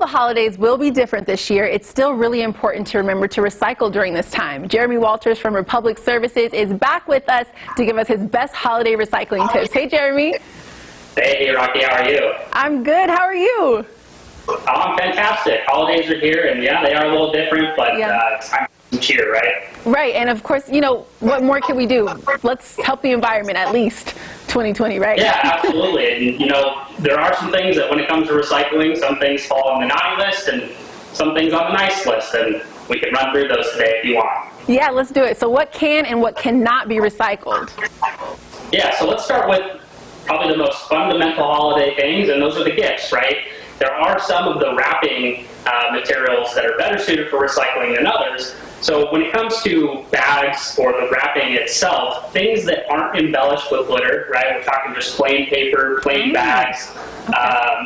the holidays will be different this year, it's still really important to remember to recycle during this time. Jeremy Walters from Republic Services is back with us to give us his best holiday recycling tips. Hey, Jeremy. Hey, Rocky, how are you? I'm good. How are you? I'm fantastic. Holidays are here, and yeah, they are a little different, but it's time for some cheer, right? Right, and of course, you know, what more can we do? Let's help the environment at least 2020, right? Yeah, absolutely. And, you know, there are some things that when it comes to recycling, some things fall on the naughty list and some things on the nice list, and we can run through those today if you want. Yeah, let's do it. So what can and what cannot be recycled? Yeah, so let's start with probably the most fundamental holiday things, and those are the gifts, right? There are some of the wrapping materials that are better suited for recycling than others. So when it comes to bags or the wrapping itself, things that aren't embellished with glitter, right? We're talking just plain paper, plain bags,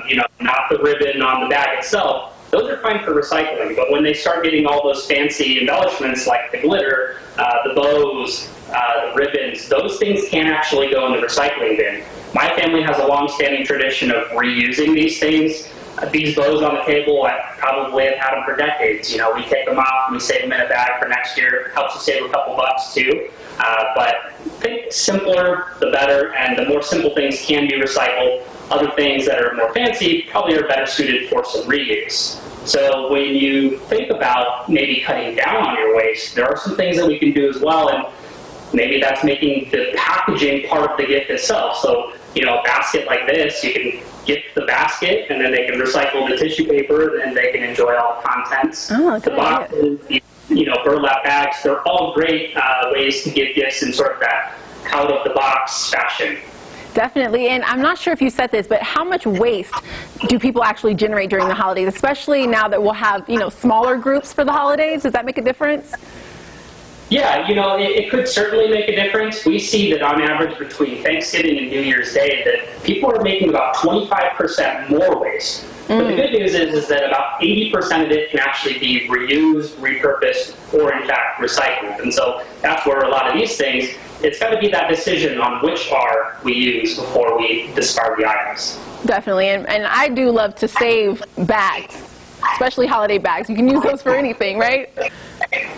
you know, not the ribbon on the bag itself. Those are fine for recycling, but when they start getting all those fancy embellishments like the glitter, the bows, the ribbons, those things can actually go in the recycling bin. My family has a long-standing tradition of reusing these things. These bows on the table, I probably have had them for decades. You know, we take them off and we save them in a bag for next year. Helps us save a couple bucks too. But think simpler, the better, and the more simple things can be recycled. Other things that are more fancy probably are better suited for some reuse. So when you think about maybe cutting down on your waste, there are some things that we can do as well, and maybe that's making the packaging part of the gift itself. So, you know, a basket like this, you can gift the basket, and then they can recycle the tissue paper, and they can enjoy all the contents. Oh, the boxes, you know, burlap bags, they're all great ways to give gifts in sort of that out-of-the-box fashion. Definitely, and I'm not sure if you said this, but how much waste do people actually generate during the holidays, especially now that we'll have, you know, smaller groups for the holidays? Does that make a difference? Yeah, you know, it could certainly make a difference. We see that on average between Thanksgiving and New Year's Day that people are making about 25% more waste. But the good news is that about 80% of it can actually be reused, repurposed, or in fact recycled. And so that's where a lot of these things, it's got to be that decision on which bar we use before we discard the items. Definitely, and I do love to save bags, especially holiday bags. You can use those for anything, right?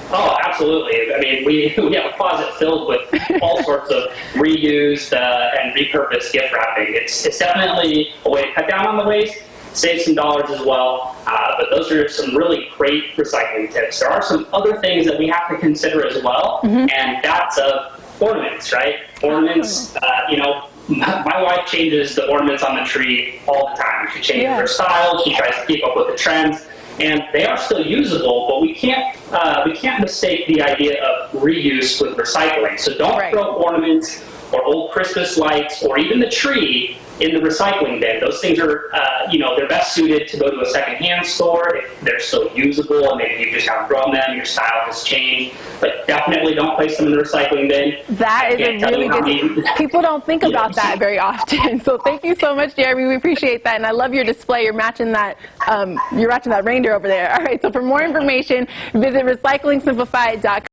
Oh, absolutely. I mean, we have a closet filled with all sorts of reused and repurposed gift wrapping. It's definitely a way to cut down on the waste, save some dollars as well, but those are some really great recycling tips. There are some other things that we have to consider as well, and that's ornaments, right? Ornaments, you know, my wife changes the ornaments on the tree all the time. She changes her style, she tries to keep up with the trends, and they are still usable, but we can't mistake the idea of reuse with recycling. So don't throw ornaments or old Christmas lights or even the tree in the recycling bin. Those things are, you know, they're best suited to go to a secondhand store if they're still usable and maybe you just outgrown them, your style has changed. But definitely don't place them in the recycling bin. That is a really good tip. People don't think about that very often. So thank you so much, Jeremy. We appreciate that, and I love your display. You're matching that reindeer over there. All right. So for more information, visit recyclingsimplified.com.